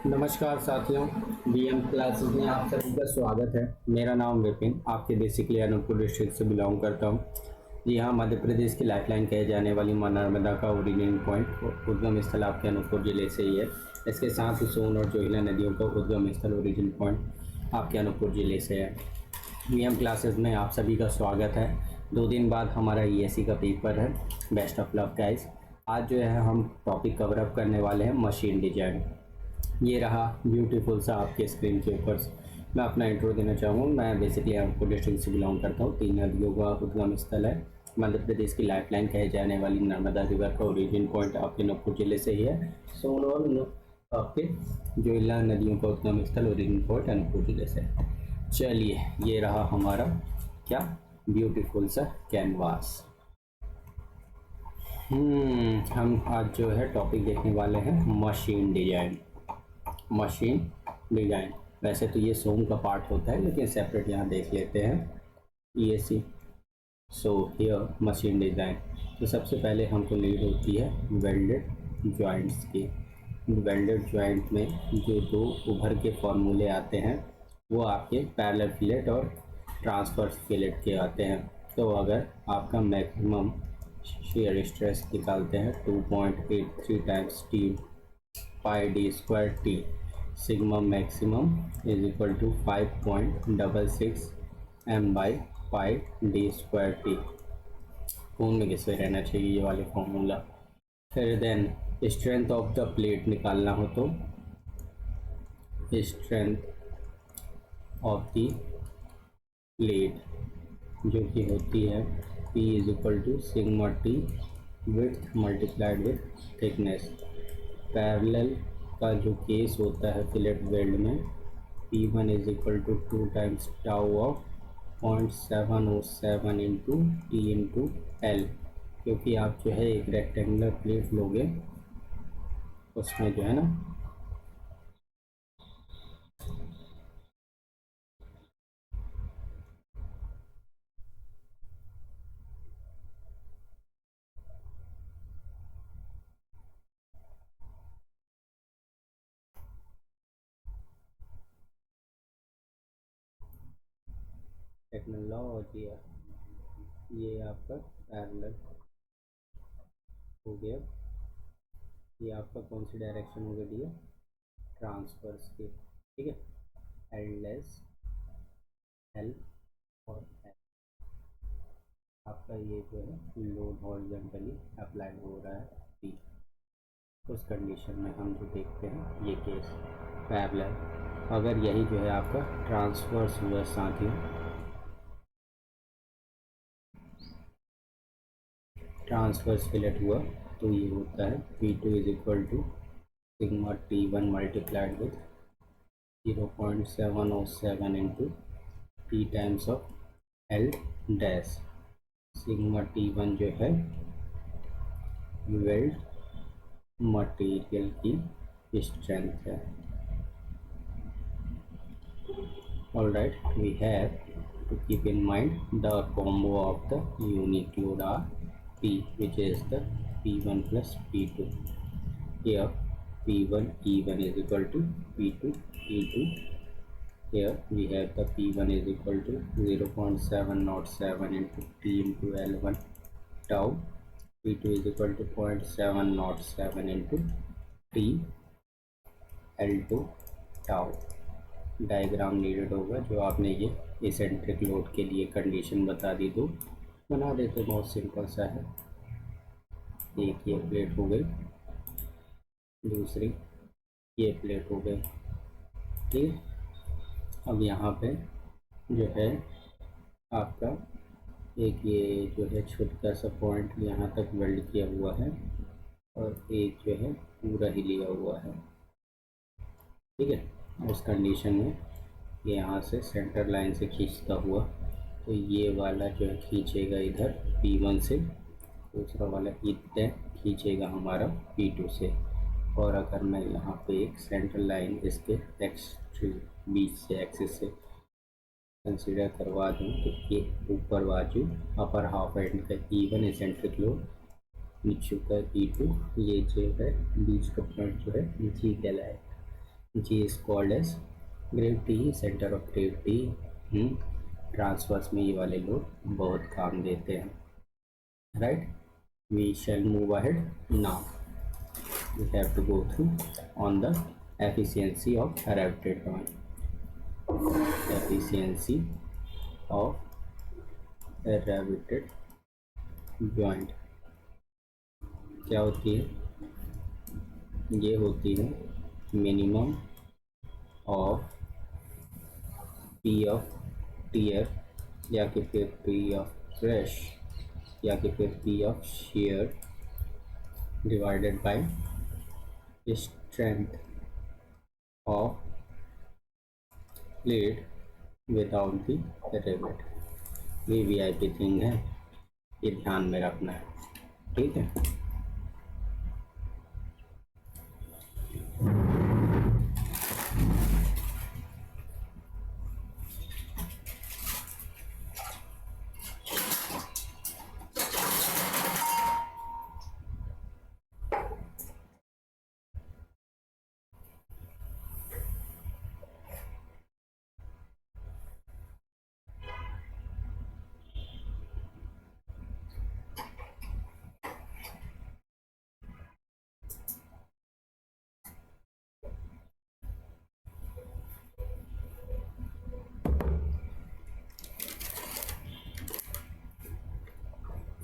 नमस्कार साथियों, BM classes में आप सभी का स्वागत है। मेरा नाम विपिन, आपके बेसिकली अनूपपुर डिस्ट्रिक्ट से बिलोंग करता हूँ। जी हाँ, मध्य प्रदेश की लाइफलाइन कहे जाने वाली मां नर्मदा का ओरिजिन पॉइंट उद्गम स्थल आपके अनूपपुर जिले से ही है। इसके साथ ही सोन और जोहिला नदियों का उद्गम स्थल ओरिजिन पॉइंट आपके अनूपपुर जिले से है। बीएम क्लासेस में आप सभी का स्वागत है। 2 दिन बाद हमारा ईएससी का पेपर है। Best of luck guys. आज जो है हम टॉपिक कवर अप करने वाले हैं मशीन डिजाइन। ये रहा ब्यूटीफुल सा आपके स्क्रीन के ऊपर। मैं अपना इंट्रो देना चाहूँगा। मैं बेसिकली अनूपपुर डिस्ट्रिक्ट से बिलोंग करता हूँ। 3 नदियों का उद्गम स्थल है। मध्य प्रदेश की लाइफलाइन कहे जाने वाली नर्मदा रिवर का ओरिजिन पॉइंट आपके अनूपपुर जिले से ही है। सोन और आपके जोहिला नदियों का उद्गम स्थल ओरिजिन पॉइंट अनूपपुर जिले से। चलिए, ये रहा हमारा क्या ब्यूटीफुल सा कैनवास। हम आज जो है टॉपिक देखने वाले हैं मशीन डिजाइन। मशीन डिजाइन वैसे तो ये सोम का पार्ट होता है, लेकिन सेपरेट यहाँ देख लेते हैं ESC. So here machine design. तो सबसे पहले हमको नीड होती है वेल्डेड जॉइंट्स की। वेल्डेड जॉइंट में जो 2 उभर के फॉर्मूले आते हैं वो आपके पैरेलल फिलेट और ट्रांसवर्स फिलेट के आते हैं। तो अगर आपका मैक्सिमम shear स्ट्रेस निकालते हैं 2.83 times T pi D square T, sigma maximum is equal to 5.66 M by pi D square T. खून में किससे रहना चाहिए ये वाले फॉर्मूला। फिर then strength of the plate निकालना हो तो स्ट्रेंथ ऑफ द प्लेट जो कि होती है P is equal to sigma T width multiplied with thickness. Parallel का जो केस होता है फिलेट वेल्ड में P1 is equal to 2 times tau of 0.707 into T into L. क्योंकि आप जो है एक रेक्टेंगुलर प्लेट लोगे, उसमें जो है ना टेक्नोलॉजी, ये आपका पैरेलल हो गया। ये आपका कौन सी डायरेक्शन हो गई है, ट्रांसवर्स की। ठीक है, एल्डलेस एल और एल आपका ये जो है लोड हॉरिजॉन्टली अप्लाई हो रहा है पी। उस कंडीशन में हम जो देखते हैं ये केस पैरेलल। अगर यही जो है आपका ट्रांसवर्स हुआ साथियों, ट्रांसवर्स फिलेट हुआ, तो ये होता है P2 is equal to sigma T1 multiplied with 0.707 into P times of L dash. Sigma T1 जो है वेल्ड मटेरियल की स्ट्रेंथ है। Alright, we have to keep in mind the combo of the unique load are P, which is the P1 plus P2. Here P1 E1 is equal to P2 E2. Here we have the P1 is equal to 0.707 into T into L1 tau. P2 is equal to 0.707 into T L2 tau। Diagram needed होगा जो आपने ये eccentric load के लिए condition बता दी, तो बना देते। बहुत सिंपल सा है। एक ये प्लेट हो गई, दूसरी ये प्लेट हो गई। ठीक, अब यहाँ पे जो है आपका एक ये जो है छोटा सा पॉइंट यहाँ तक वेल्ड किया हुआ है और एक जो है पूरा ही लिया हुआ है। ठीक है, उस कंडीशन में ये यहाँ से सेंटर लाइन से खींचता हुआ, तो ये वाला जो है खींचेगा इधर P1 से, दूसरा वाला इधर खींचेगा हमारा P2 से। और अगर मैं यहाँ पे एक सेंटर लाइन इसके बीच से एक्सिस से कंसीडर करवा दूँ, तो ये ऊपर बाजू अपर हाफ एंड का E1 एसेंट्रिक लोड, नीचे का E2, ये जो है बीच का पॉइंट जो है नीचे कहलाएगा। G is called as gravity, centre of gravity. Transverse में ये वाले लोग बहुत काम देते हैं, right. We shall move ahead now, we have to go through on the efficiency of rotated joint. Efficiency of rotated joint क्या होती है? ये होती है minimum of P of tear, या कि फिर पी ऑफ क्रश, या कि फिर P of shear divided by strength of plate without the rivet. ये वीआईपी थिंग है, ये ध्यान में रखना है, ठीक है।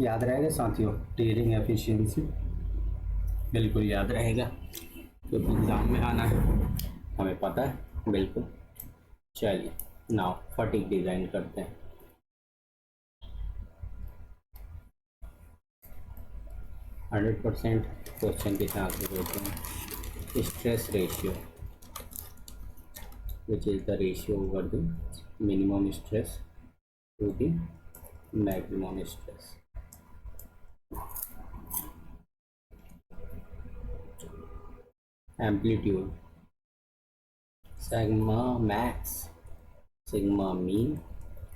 याद रहेगा साथियों, टीयरिंग एफिशिएंसी बिल्कुल याद रहेगा, क्योंकि एग्ज़ाम में आना है, हमें पता है बिल्कुल। चलिए नाउ फटीग डिज़ाइन करते हैं। हंड्रेड परसेंट क्वेश्चन के चांसेस होते हैं। Stress ratio which is the ratio over the minimum stress to the maximum stress. Amplitude sigma max sigma mean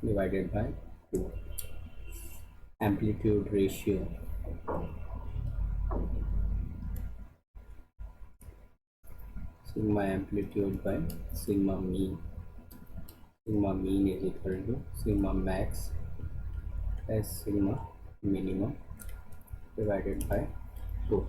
divided by 2। Amplitude ratio sigma amplitude by sigma mean is equal to sigma max plus sigma minimum divided by 2।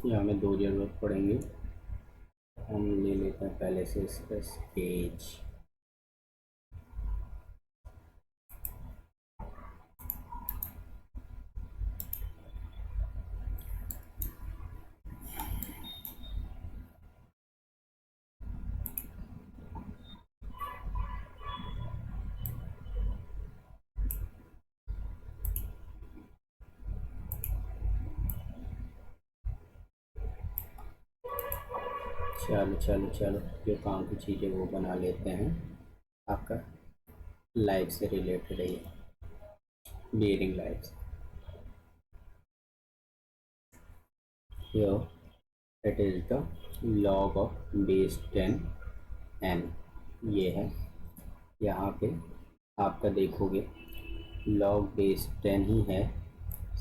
ये हमें दो ज़रूरत पड़ेंगे। हम ले लेते हैं पहले से स्ट्रेस गेज। चलो जो काम की चीज़ें वो बना लेते हैं। आपका लाइफ से रिलेटेड है, bearing life. Here it is the log of base 10 n, ये है। यहाँ पे आपका देखोगे log base 10 ही है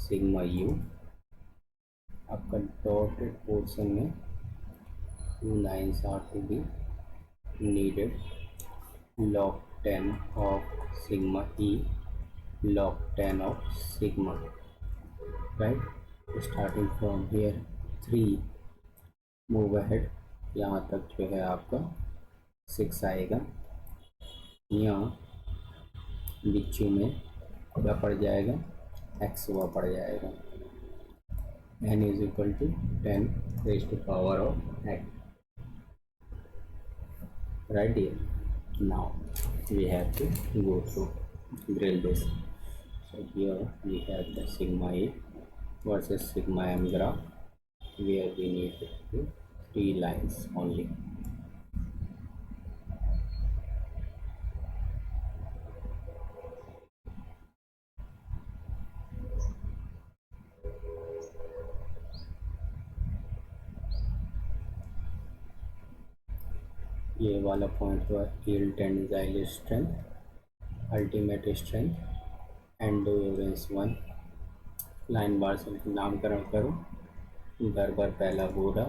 सिग्मा यू। आपका डॉटेड पोर्शन में 2 lines are to be needed. log 10 of sigma e, log 10 of sigma, right? Starting from here 3 move ahead, यहाँ तक जो है आपका 6 आएगा। यहाँ बीचू में क्या पड़ जाएगा, x हुआ पड़ जाएगा। n is equal to 10 raise to power of x। right here. Now we have to go through drill this. So here we have the sigma A versus sigma M graph, where we need to do 3 lines only. ये वाला point हुआ yield tensile strength, ultimate strength, endurance 1। Line बार से नामकरण करो। Gerber पहला गोरा,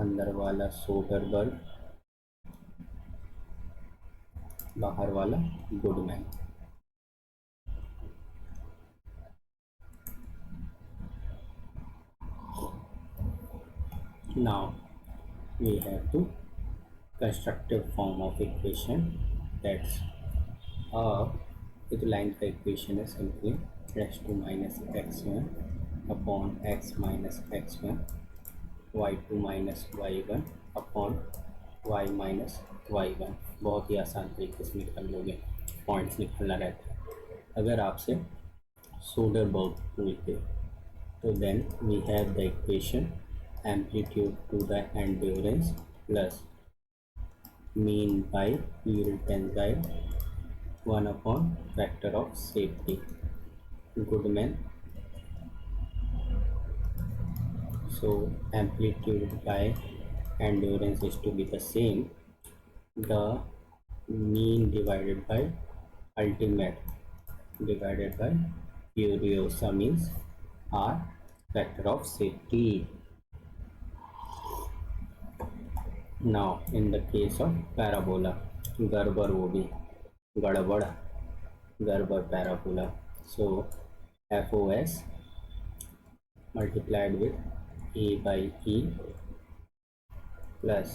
अंदर वाला सोडरबर्ग, बाहर वाला Goodman. Now we have to constructive form of equation, that's एक लाइन का इक्वेशन है simply x2 minus x1 upon x minus x1, y2 minus y1 upon y minus y1। बहुत ही आसान तरीके से निकाल लोगे, पॉइंट्स निकालना रहता है। अगर आपसे सोडरबर्ग पूछते तो then we have the equation amplitude to the endurance plus mean by yield tensile 1 upon factor of safety, Goodman। So amplitude by endurance is to be the same, the mean divided by ultimate divided by furiosa means r factor of safety। Now in the case of parabola, Gerber वो भी गड़बड़, Gerber parabola, so FOS multiplied with A by E plus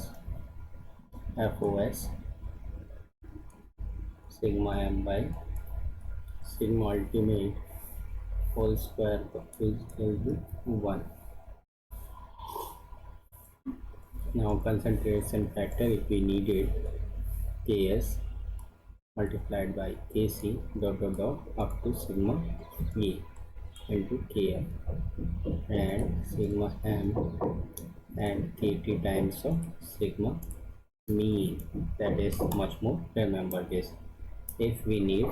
FOS sigma M by sigma ultimate whole square is equal to 1। Now concentration factor, if we needed Ks multiplied by Kc dot dot dot up to sigma E into Km and sigma M and Kt times of sigma mean, that is much more. Remember this, if we need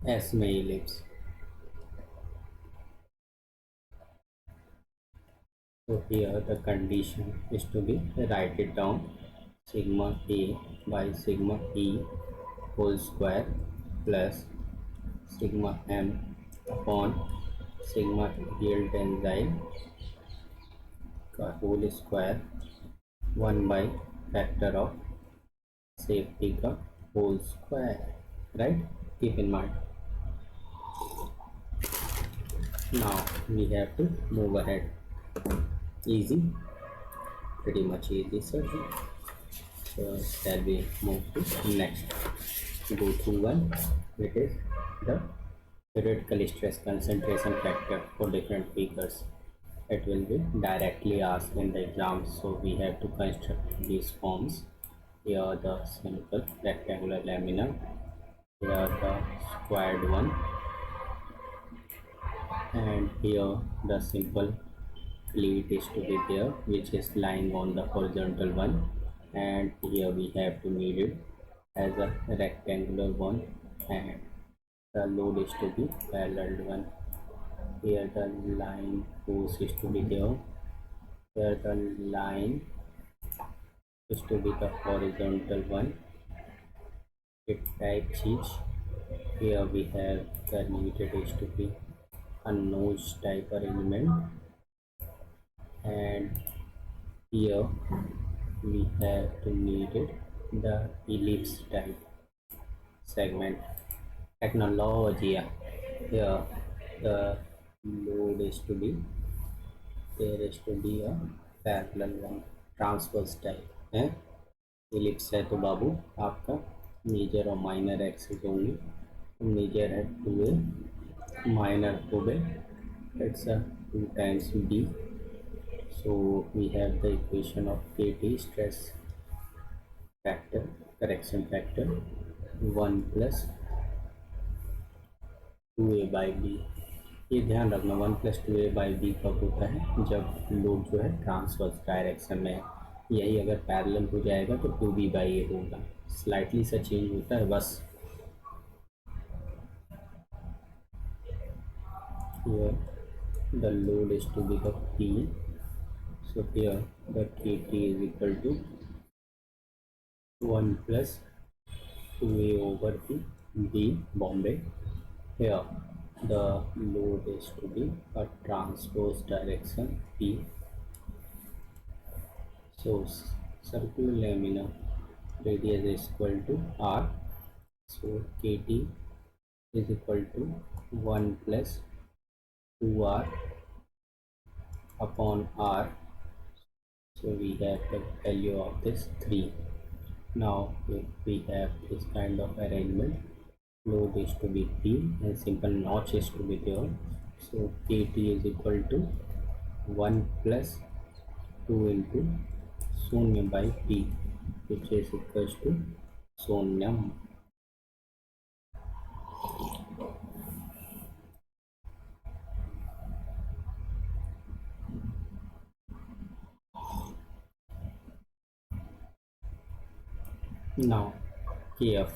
S में ellipse, so here the condition is to be write it down sigma A by sigma E whole square plus sigma M upon sigma yield tensile का whole square 1 by factor of safety का whole square, right? Keep in mind. Now we have to move ahead. Easy, pretty much easy, sir. So shall we move to next? Go through one. It is the theoretical stress concentration factor for different figures. It will be directly asked in the exam, so we have to construct these forms. Here the simple rectangular lamina, here the squared one, and here the simple cleat is to be there, which is lying on the horizontal one, and here we have to need it as a rectangular one, and the load is to be parallel one. Here the line force is to be there, here the line is to be the horizontal one, it type cheese. Here we have the needed is to be a nose type arrangement, and here we have to need it the ellipse type segment technology. Here the load is to be, there is to be a parallel one transverse type है। ellipse है तो बाबू आपका major और minor axis होंगे, major है 2a, minor 2b, it's a 2 times b. So we have the equation of Kt stress factor, correction factor 1 plus 2a/b। ये ध्यान रखना 1 प्लस 2a/b कब होता है, जब लोड जो है ट्रांसवर्स डायरेक्शन में है। यही अगर पैरेलल हो जाएगा तो 2b/a होगा। स्लाइटली सा चेंज होता है बस। Here the load is to be the P, so here the KT is equal to 1 plus 2a over B Bombay. Here the load is to be a transverse direction P. So circular laminar radius is equal to R. So KT is equal to 1 plus 2R upon R. So we have the value of this 3. Now if we have this kind of arrangement, load is to be P and simple notch is to be there. So KT is equal to 1 plus 2 into Sunyam by P, which is equals to Sunyam. Now KF,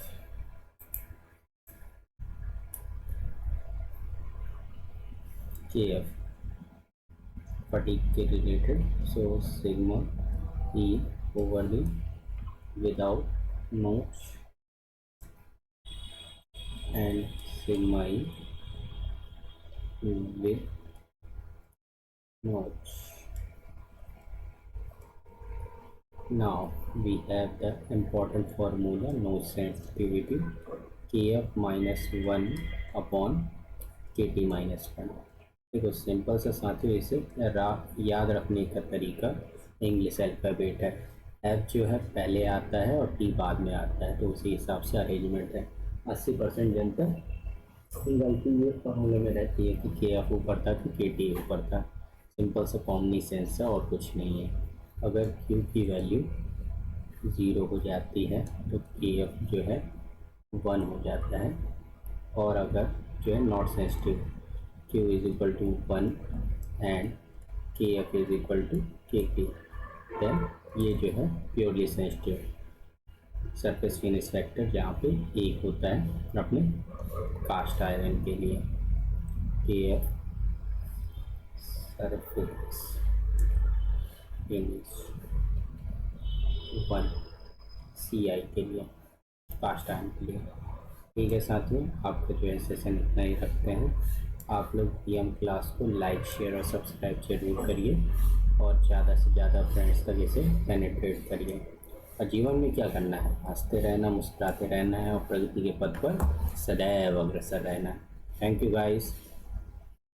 fatigue के related, so sigma E over the without notch and sigma E with notch. Now we have the important formula notch sensitivity kf minus 1 upon kt minus 1। देखो simple सा साथियों, इसे याद रखने का तरीका English alphabet है। एफ जो है पहले आता है और टी बाद में आता है, तो उसी हिसाब से अरेंजमेंट है। 80% जनता गलती ये फॉर्मूले में रहती है कि के एफ ऊपर था कि के टी ऊपर था। सिंपल सा कॉमन सेंस है और कुछ नहीं है। अगर क्यू की वैल्यू 0 हो जाती है तो के एफ जो है 1 हो जाता है, और अगर जो है not sensitive Q is equal to 1 and KF is equal to KT, then ये जो है purely sensitive surface finish factor जहाँ पे 1 होता है अपने कास्ट आयरन के लिए। KF सरफेस फिनिश 1 CI के लिए, कास्ट आयरन के लिए। ठीक है साथियों, आपका जो है सेशन इतना ही रखते हैं। आप लोग PM क्लास को लाइक शेयर और सब्सक्राइब जरूर करिए और ज़्यादा से ज़्यादा फ्रेंड्स तक इसे पेनिट्रेट करिए। और जीवन में क्या करना है, हंसते रहना, मुस्कुराते रहना है और प्रगति के पथ पर सदैव अग्रसर रहना है। Thank you guys.